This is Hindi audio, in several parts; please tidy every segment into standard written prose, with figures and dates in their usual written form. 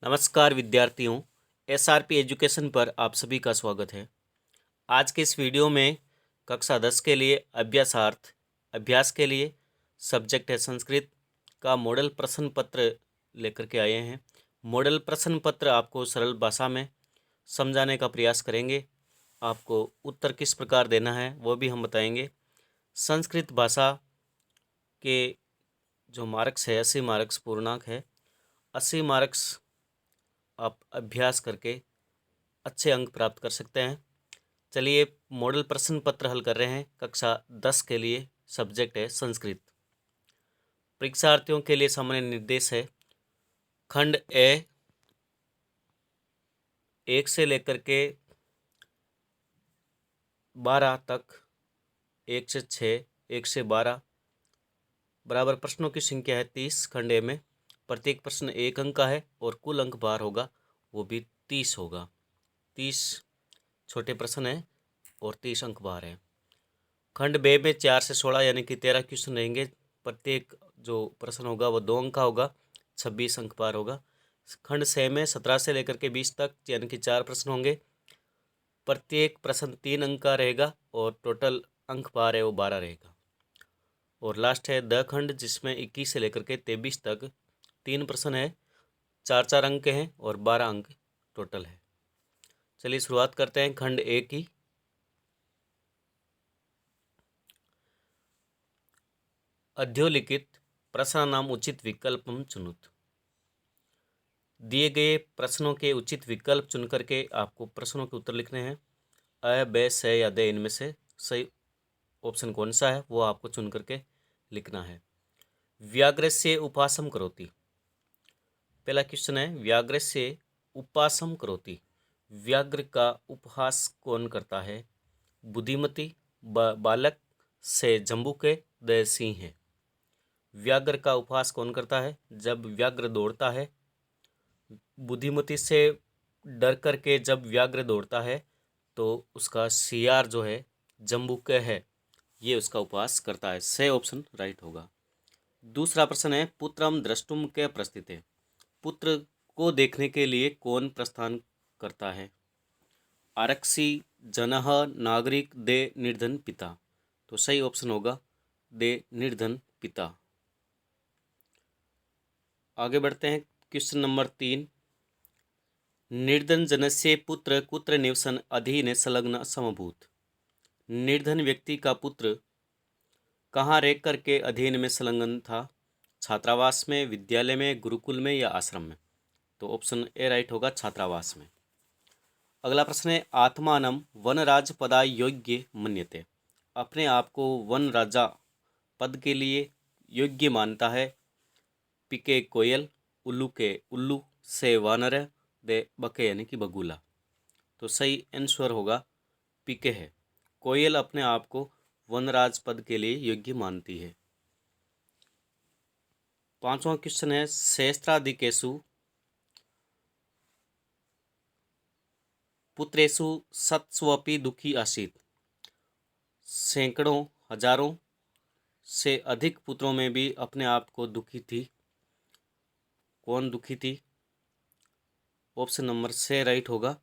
नमस्कार विद्यार्थियों, एसआरपी एजुकेशन पर आप सभी का स्वागत है। आज के इस वीडियो में कक्षा 10 के लिए अभ्यास के लिए सब्जेक्ट है संस्कृत का मॉडल प्रश्न पत्र लेकर के आए हैं। मॉडल प्रश्न पत्र आपको सरल भाषा में समझाने का प्रयास करेंगे। आपको उत्तर किस प्रकार देना है वो भी हम बताएंगे। संस्कृत भाषा के जो मार्क्स है 80 मार्क्स पूर्णांक है। 80 मार्क्स आप अभ्यास करके अच्छे अंक प्राप्त कर सकते हैं। चलिए मॉडल प्रश्न पत्र हल कर रहे हैं। कक्षा 10 के लिए सब्जेक्ट है संस्कृत। परीक्षार्थियों के लिए सामान्य निर्देश है। खंड ए 1 से लेकर के 12 तक, 1 से 6, 1 से 12 बराबर प्रश्नों की संख्या है 30। खंड ए में प्रत्येक प्रश्न 1 अंक का है और कुल अंक भार होगा वो भी 30 होगा। 30 छोटे प्रश्न हैं और 30 अंक भार है। खंड बे में 4 से 16 यानी कि 13 क्वेश्चन रहेंगे। प्रत्येक जो प्रश्न होगा वो 2 अंक का होगा, 26 अंक पार होगा। खंड से में 17 से लेकर के 20 तक यानी कि 4 प्रश्न होंगे। प्रत्येक प्रश्न 3 अंक का रहेगा और टोटल अंक पार है वो 12 रहेगा। और लास्ट है द खंड, जिसमें 21 से लेकर के 23 तक 3 प्रश्न है, 4 अंक के हैं और 12 अंक टोटल है। चलिए शुरुआत करते हैं खंड ए की। अधोलिखित प्रश्नानाम उचित विकल्पम चुनुत। दिए गए प्रश्नों के उचित विकल्प चुन करके आपको प्रश्नों के उत्तर लिखने हैं। अ, ब, से या दे इनमें से सही ऑप्शन कौन सा है वो आपको चुन करके लिखना है। व्याघ्रस्य उपासम करोति। पहला क्वेश्चन है व्याघ्रस्य उपासम करोति। व्याघ्र का उपहास कौन करता है? बुद्धिमती, बालक, से जम्बूके, द सिंह है। व्याघ्र का उपहास कौन करता है? जब व्याघ्र दौड़ता है, बुद्धिमती से डर करके जब व्याघ्र दौड़ता है तो उसका सियार जो है जम्बूके है, ये उसका उपहास करता है। से ऑप्शन राइट होगा। दूसरा प्रश्न है पुत्रम द्रष्टुम के प्रस्थित है। पुत्र को देखने के लिए कौन प्रस्थान करता है? आरक्षी, जनः, नागरिक, दे निर्धन पिता। तो सही ऑप्शन होगा दे निर्धन पिता। आगे बढ़ते हैं क्वेश्चन नंबर 3। निर्धन जनस्य पुत्र कुत्र निवसन अधीन संलग्न समभूत। निर्धन व्यक्ति का पुत्र कहाँ रह करके अधीन में संलग्न था? छात्रावास में, विद्यालय में, गुरुकुल में या आश्रम में? तो ऑप्शन ए राइट होगा, छात्रावास में। अगला प्रश्न है आत्मानम वन राज पदा योग्य मन्यते। अपने आप को वन राजा पद के लिए योग्य मानता है। पिके कोयल, उल्लू के उल्लू, से वानर, दे बके यानी कि बगुला। तो सही आंसर होगा पिके है। कोयल अपने आप को वनराज पद के लिए योग्य मानती है। पांचवा क्वेश्चन है सहस्त्राधिकेषु पुत्रेषु सत्स्वपि दुखी आसीत्। सैकड़ों, हजारों से अधिक पुत्रों में भी अपने आप को दुखी थी। कौन दुखी थी? ऑप्शन नंबर से राइट होगा,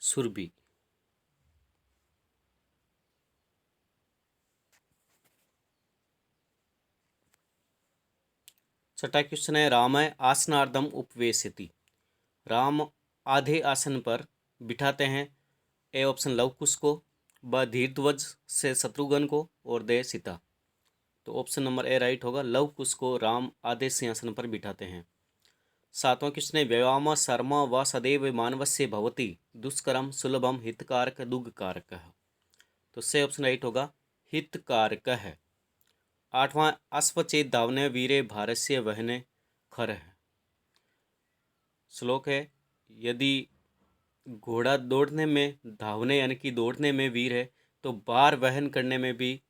सुरभि। छठा क्वेश्चन है रामाय आसनार्धम उपवेशति। राम आधे आसन पर बिठाते हैं। ए ऑप्शन लवकुश को, ब धीरध्वज से शत्रुघ्न को और दे सीता। तो ऑप्शन नंबर ए राइट होगा, लवकुश को राम आधे सिंहासन पर बिठाते हैं। सातवां क्वेश्चन है व्यायाम शर्म व सदैव मानवस्य भवति दुष्करम सुलभम हितकारक दुग्धकारक। तो से ऑप्शन राइट होगा, हितकारक है। आठवां अश्वचेत धावने वीरे भारस्य वहने खर है। श्लोक है यदि घोड़ा दौड़ने में, धावने यानी कि दौड़ने में वीर है तो भार वहन करने में भी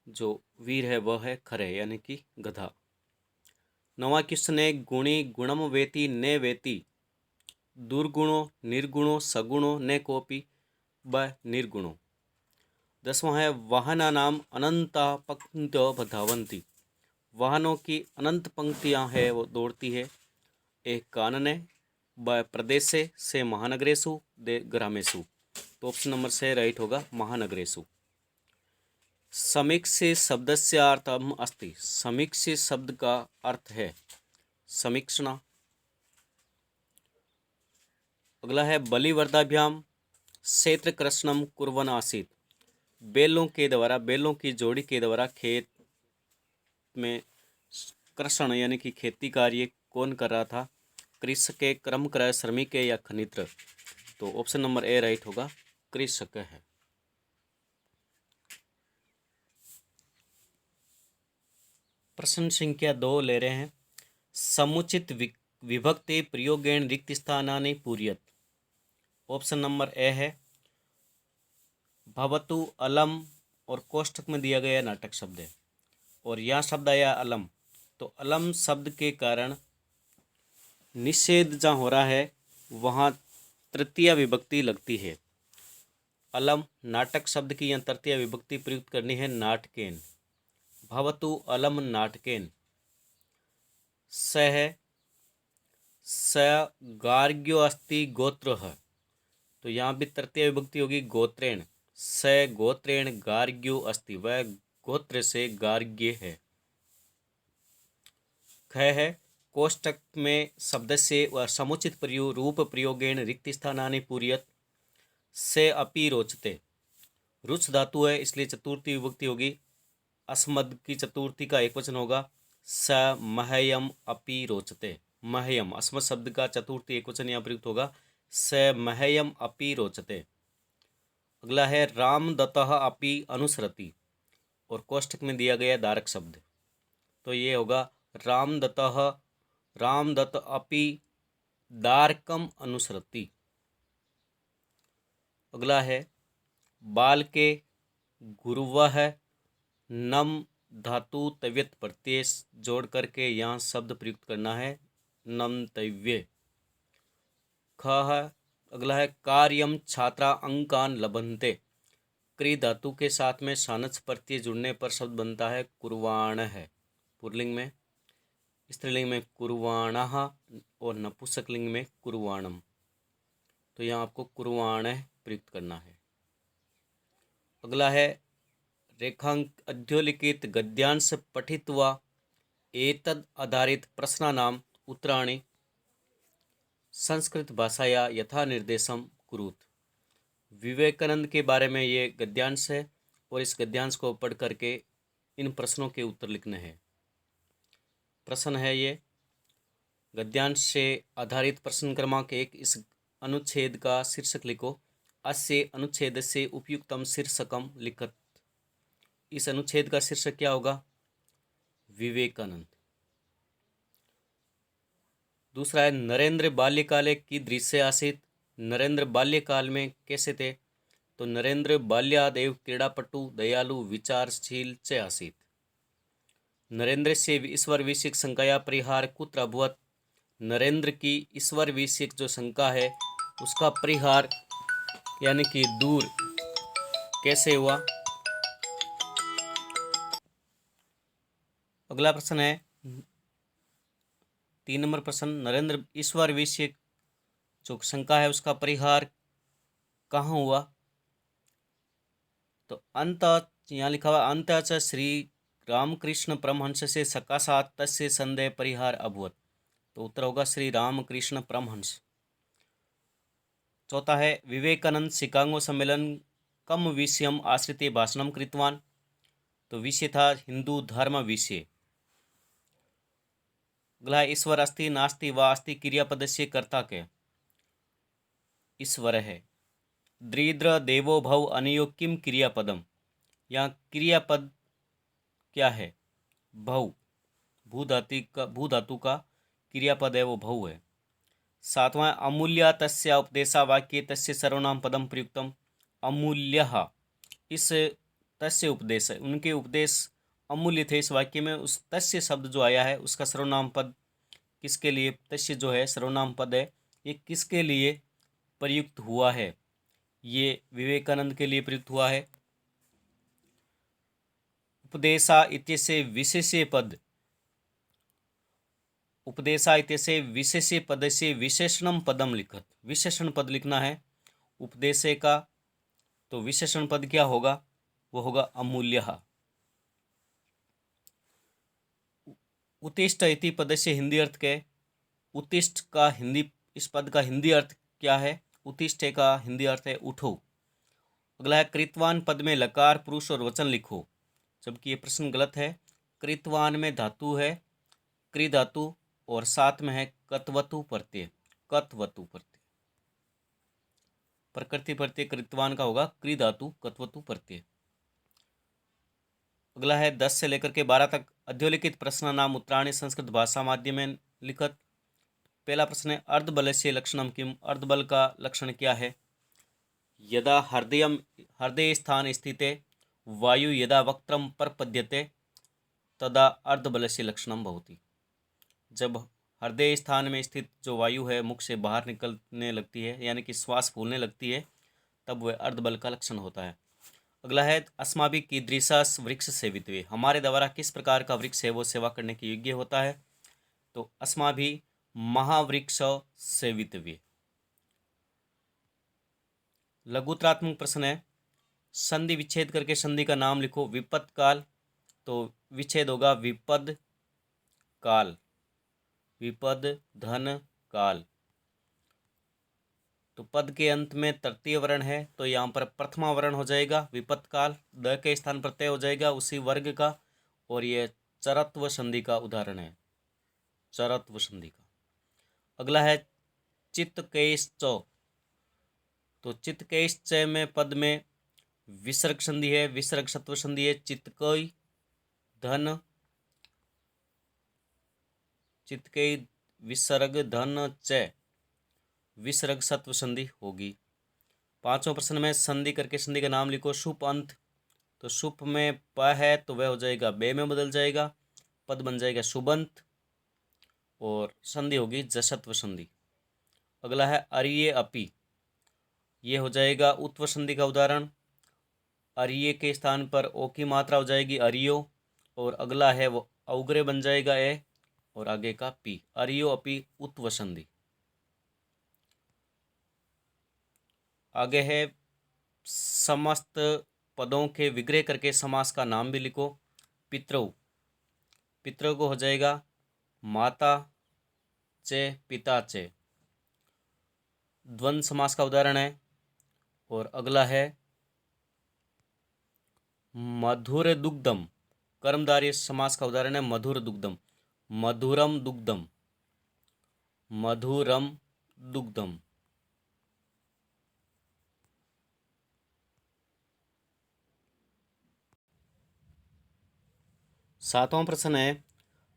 जो वीर है वह है खर है यानी कि गधा। नवा क्वेश्चन है गुणी गुणम वेति ने वेति दुर्गुणो निर्गुणो सगुणो ने कोपि ब निर्गुणो। दसवां है वाहना नाम अनंता पंक्तियों धावंती। वाहनों की अनंत पंक्तियां है वो दौड़ती है। एक कानन है, प्रदेशे से महानगरेषु दे ग्रामेषु। तो ऑप्शन नंबर से राइट होगा महानगरेषु। समीक्षे शब्दस्य अर्थम अस्ति। समीक्षे शब्द का अर्थ है समीक्षणा। अगला है बलिवर्दाभ्याम क्षेत्रकृषणम कुर्वन् आसीत्। बैलों की जोड़ी के द्वारा खेत में कृषण यानी कि खेती कार्य कौन कर रहा था? कृषक, कर्मक्रय, श्रमिक या खनित्र? तो ऑप्शन नंबर ए राइट होगा, कृषक है। प्रश्न संख्या 2 ले रहे हैं। समुचित विभक्ति प्रयोगेण रिक्त स्थानानि पूरयत। ऑप्शन नंबर ए है भवतु अलम, और कोष्ठक में दिया गया नाटक शब्द है और यहाँ शब्द आया अलम। तो अलम शब्द के कारण निषेध जहाँ हो रहा है वहाँ तृतीय विभक्ति लगती है। अलम नाटक शब्द की यहाँ तृतीय विभक्ति प्रयुक्त करनी है नाटकेन। भवतु अलम नाटकेन। स है स गार्ग्यो अस्ति गोत्रः। तो यहाँ भी तृतीय विभक्ति होगी गोत्रेण। स गोत्रेण गार्ग्यो अस्ति, वह गोत्र से गार्ग्य है। ख है कोष्टक में शब्द से समुचित रूप प्रयोगेण रिक्त स्थानानि पूरयत। से अपि रोचते, रुच धातु है इसलिए चतुर्थी विभक्ति होगी। अस्मद की चतुर्थी का एक वचन होगा स मह्यम अपि रोचते। मह्यम अस्मद शब्द का चतुर्थी एक वचन यहाँ प्रयुक्त होगा स मह्यम अपि रोचते। अगला है रामदत्तः अपि अनुसरति, और कोष्ठक में दिया गया दारक शब्द। तो ये होगा रामदत्त अपि दारकम अनुसरति। अगला है बाल के गुरुवह नम धातु तव्यत प्रत्यय जोड़ करके यहाँ शब्द प्रयुक्त करना है नम तव्य। ख है अगला है कार्यम छात्रा अंकान लभन्ते। क्री धातु के साथ में सानच प्रत्यय जुड़ने पर शब्द बनता है कुर्वाण है। पुल्लिंग में, स्त्रीलिंग में कुर्वाणः और नपुंसकलिंग में कुर्वाणम। तो यहाँ आपको कुर्वाण प्रयुक्त करना है। अगला है रेखांक अध्योलिखित गद्यांश पठित्वा एतद आधारित प्रश्नानाम उत्तराणि संस्कृत भाषाया यथा निर्देशम कुरुत। विवेकानंद के बारे में ये गद्यांश है और इस गद्यांश को पढ़ करके इन प्रश्नों के उत्तर लिखने हैं। प्रश्न है ये गद्यांश से आधारित प्रश्न क्रमांक 1। इस अनुच्छेद का शीर्षक लिखो। अस्य अनुच्छेद से उपयुक्तम शीर्षकम लिखत। इस अनुच्छेद का शीर्षक क्या होगा? विवेकानंद। दूसरा है नरेंद्र बाल्यकाले की दृश्य आसीत। नरेंद्र बाल्यकाल में कैसे थे? तो नरेंद्र बाल्यादेव क्रीडापटु दयालु विचारशील च आसीत। नरेंद्र से ईश्वर विषयक शंकाया परिहार कुत्र अभवत। नरेंद्र की ईश्वर विषयक जो शंका है उसका परिहार यानी कि दूर कैसे हुआ? अगला प्रश्न है 3 नंबर प्रश्न। नरेंद्र ईश्वर विषयक जो शंका है उसका परिहार कहाँ हुआ? तो अंत यहाँ लिखा हुआ अंत च श्री रामकृष्ण परमहंस से सकाशात तस्य संदेह परिहार अभवत। तो उत्तर होगा श्री रामकृष्ण परमहंस। चौथा है विवेकानंद शिकागो सम्मेलन कम विषयम आश्रित भाषणम कृतवान। तो विषय था हिंदू धर्म विषय। अगला ईश्वर अस्ति नास्ति व अस्ति क्रियापद से कर्ता के ईश्वर है। द्रिद्र देवो भव अनियोग किम क्रियापदम। यहाँ क्रियापद क्या है? भव। भू धातु का क्रियापद है वो भव है। सातवां अमूल्य तस्य उपदेशा वाक्य तस्य सर्वनाम पदम प्रयुक्तम। अमूल्य इस तस्य उपदेश है, उनके उपदेश अमूल्य थे इस वाक्य में। उस तस्य शब्द जो आया है उसका सर्वनाम पद किसके लिए? तस्य जो है सर्वनाम पद है ये किसके लिए प्रयुक्त हुआ है? ये विवेकानंद के लिए प्रयुक्त हुआ है। उपदेशा इत्यस्य विशेष्य पद उपदेशा इत्यस्य विशेषे पदस्य विशेषणम पदम लिखत। विशेषण पद लिखना है उपदेशे का, तो विशेषण पद क्या होगा? वो होगा अमूल्यः। उत्तिष्ठ इति पदस्य हिंदी अर्थ क्या है? उत्तिष्ठ का हिंदी, इस पद का हिंदी अर्थ क्या है? उत्तिष्ठ का हिंदी अर्थ है उठो। अगला है कृतवान पद में लकार, पुरुष और वचन लिखो, जबकि ये प्रश्न गलत है। कृतवान में धातु है कृ धातु और साथ में है कतवतु प्रत्यय। कतवतु प्रत्यय, प्रकृति प्रत्यय कृतवान का होगा कृ धातु कतवतु प्रत्यय। अगला है 10 से लेकर के 12 तक अध्योलिखित प्रश्न नाम उत्तराणी संस्कृत भाषा माध्यम में लिखत। पहला प्रश्न है अर्धबलस्य लक्षणम किम? अर्धबल का लक्षण क्या है? यदा हृदय स्थान स्थिते वायु यदा वक्त्रम परपद्यते तदा अर्धबलस्य लक्षणम भवति। जब हृदय स्थान में स्थित जो वायु है मुख से बाहर निकलने लगती है, यानी कि श्वास फूलने लगती है, तब वह अर्धबल का लक्षण होता है। अगला है अस्माभि कीदृशा वृक्ष सेवितव्य। हमारे द्वारा किस प्रकार का वृक्ष है वो सेवा करने के योग्य होता है? तो अस्माभि महावृक्ष सेवितव्य। लघुत्रात्मक प्रश्न है संधि विच्छेद करके संधि का नाम लिखो। विपद काल, तो विच्छेद होगा विपद काल। विपद धन काल। तो पद के अंत में तृतीय वर्ण है, तो यहाँ पर प्रथमा वर्ण हो जाएगा विपद काल। द के स्थान प्रत्यय हो जाएगा उसी वर्ग का, और ये चरत्व संधि का उदाहरण है, चरत्व संधि का। अगला है चित्तकेश च, तो चित्तकेश च में पद में विसर्ग संधि है, विसर्ग सत्व संधि है। चित्तकई धन, चित्तकई विसर्ग धन च, विसर्ग सत्व संधि होगी। पांचवें प्रश्न में संधि करके संधि का नाम लिखो। शुप अंत, तो शुप में प है तो वह हो जाएगा बे में बदल जाएगा, पद बन जाएगा शुभंत, और संधि होगी जसत्व संधि। अगला है अरिये अपि, ये हो जाएगा उत्व संधि का उदाहरण। अरिये के स्थान पर ओ की मात्रा हो जाएगी अरियो, और अगला है वो अवग्रह बन जाएगा ए, और आगे का पी। अरियो अपि उत्व संधि। आगे है समस्त पदों के विग्रह करके समास का नाम भी लिखो। पितृ, पितृ को हो जाएगा माता चे पिता चे, द्वंद्व समास का उदाहरण है। और अगला है मधुर दुग्धम, कर्मधारय समास का उदाहरण है मधुर दुग्धम। मधुरम दुग्धम, मधुरम दुग्धम। सातवां प्रश्न है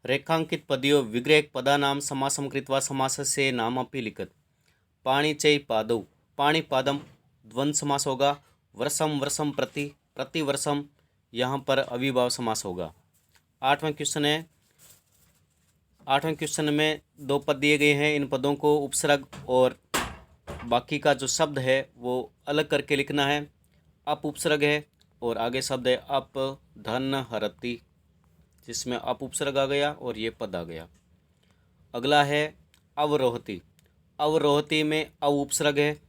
रेखांकित पदयों विग्रह पदा नाम समासम कृत्वा समासस्य नामपि लिखत। पाणि चै पादौ, पाणि पादम द्वंद्व समास होगा। वर्षम वर्षम प्रति, प्रति वर्षम यहाँ पर अविभाव समास होगा। आठवां क्वेश्चन में दो पद दिए गए हैं, इन पदों को उपसर्ग और बाकी का जो शब्द है वो अलग करके लिखना है। अप उपसर्ग है और आगे शब्द है अप धन हरति, जिसमें अप उपसर्ग आ गया और ये पद आ गया। अगला है अवरोहति, अवरोहति में अव उपसर्ग है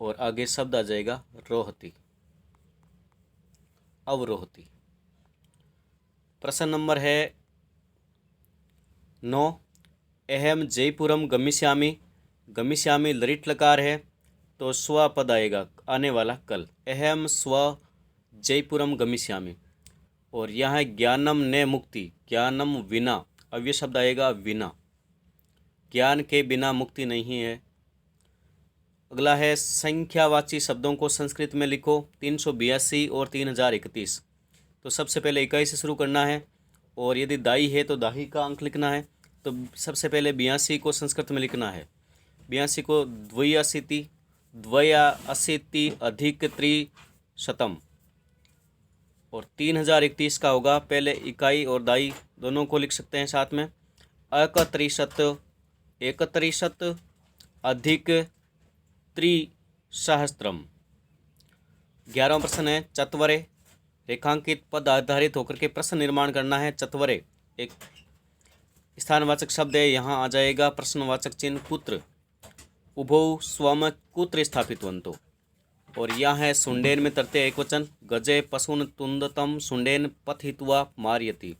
और आगे शब्द आ जाएगा रोहति, अवरोहति। प्रश्न नंबर है 9। अहम जयपुरम गमिष्यामि, गमिष्यामि लरिट लकार है तो स्व पद आएगा आने वाला कल। अहम स्व जयपुरम गमिष्यामि। और यहाँ है ज्ञानम ने मुक्ति, ज्ञानम विना, अव्यय शब्द आएगा विना, ज्ञान के बिना मुक्ति नहीं है। अगला है संख्यावाची शब्दों को संस्कृत में लिखो 382 और 3031। तो सबसे पहले इकाई से शुरू करना है, और यदि दाई है तो दाही का अंक लिखना है। तो सबसे पहले 82 को संस्कृत में लिखना है। 82 को द्वयाशीति, द्वयाशीति अधिक त्रिशतम, और 3031 का होगा। पहले इकाई और दाई दोनों को लिख सकते हैं साथ में। अकत्रिशत, एकत्रिशत अधिक त्रिसहस्त्रम। 11वां प्रश्न है चत्वरे, रेखांकित पद आधारित होकर के प्रश्न निर्माण करना है। चत्वरे एक स्थानवाचक शब्द है, यहाँ आ जाएगा प्रश्नवाचक चिन्ह कुत्र। उभौ स्वम कुत्र स्थापितवन्तो। और यहाँ है सुंडेन में तरते एक वचन, गजे पशुन तुंदतम सुंडेन पथित्वा मारयति।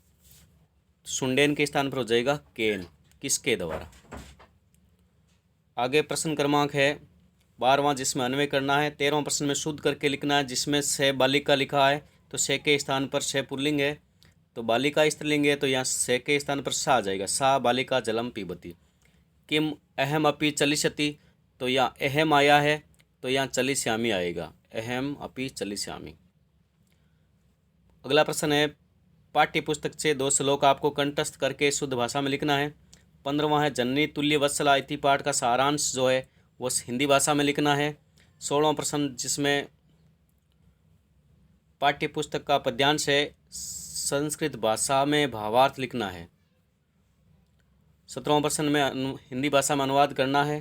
सुंडेन के स्थान पर हो जाएगा केन, किसके द्वारा। आगे प्रश्न क्रमांक है 12वां, जिसमें अन्वय करना है। 13वां प्रश्न में शुद्ध करके लिखना है, जिसमें से बालिका लिखा है तो से के स्थान पर से पुल्लिंग है, तो बालिका स्त्रीलिंग है, तो यहाँ से के स्थान पर सा आ जाएगा, सा बालिका जलम पीबती। किम अहम अपि चलिष्यति, तो यहाँ अहम आया है तो यहाँ चलिष्यामि आएगा, अहम अपि चलिष्यामि। अगला प्रश्न है, पाठ्य पुस्तक से 2 श्लोक आपको कंठस्थ करके शुद्ध भाषा में लिखना है। 15वां है, जननी तुल्य वत्सला इति पाठ का सारांश जो है वो हिंदी भाषा में लिखना है। 16वां प्रश्न, जिसमें पाठ्य पुस्तक का पद्यांश है, संस्कृत भाषा में भावार्थ लिखना है। 17वां प्रश्न में हिंदी भाषा में अनुवाद करना है।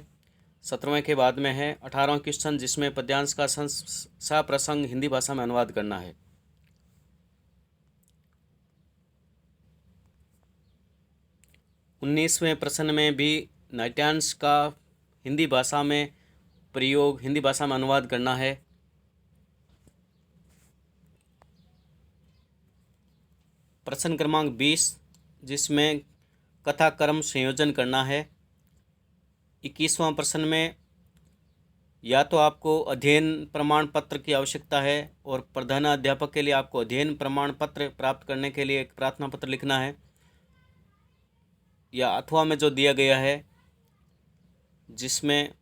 17वें के बाद में है 18वां क्वेश्चन, जिसमें पद्यांश का सप्रसंग हिंदी भाषा में अनुवाद करना है। 19वें प्रश्न में भी नाट्यांश का हिंदी भाषा में प्रयोग, हिंदी भाषा में अनुवाद करना है। प्रश्न क्रमांक 20, जिसमें कथा कर्म संयोजन करना है। 21वां प्रश्न में या तो आपको अध्ययन प्रमाण पत्र की आवश्यकता है और प्रधानाध्यापक के लिए आपको अध्ययन प्रमाण पत्र प्राप्त करने के लिए एक प्रार्थना पत्र लिखना है, या अथवा में जो दिया गया है जिसमें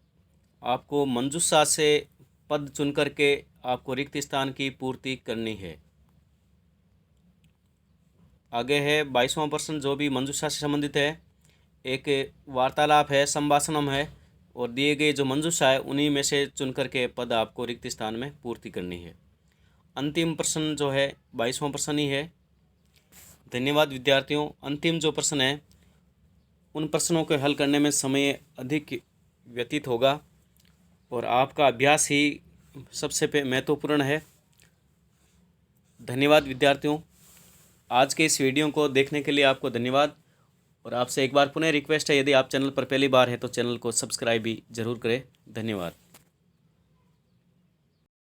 आपको मंजूषा से पद चुन करके आपको रिक्त स्थान की पूर्ति करनी है। आगे है 22वां प्रश्न, जो भी मंजूषा से संबंधित है। एक वार्तालाप है, संभाषणम है, और दिए गए जो मंजूषा है उन्हीं में से चुन करके पद आपको रिक्त स्थान में पूर्ति करनी है। अंतिम प्रश्न जो है 22वां प्रश्न ही है। धन्यवाद विद्यार्थियों। अंतिम जो प्रश्न है उन प्रश्नों को हल करने में समय अधिक व्यतीत होगा और आपका अभ्यास ही सबसे महत्वपूर्ण है। धन्यवाद विद्यार्थियों। आज के इस वीडियो को देखने के लिए आपको धन्यवाद, और आपसे एक बार पुनः रिक्वेस्ट है, यदि आप चैनल पर पहली बार हैं तो चैनल को सब्सक्राइब भी जरूर करें। धन्यवाद।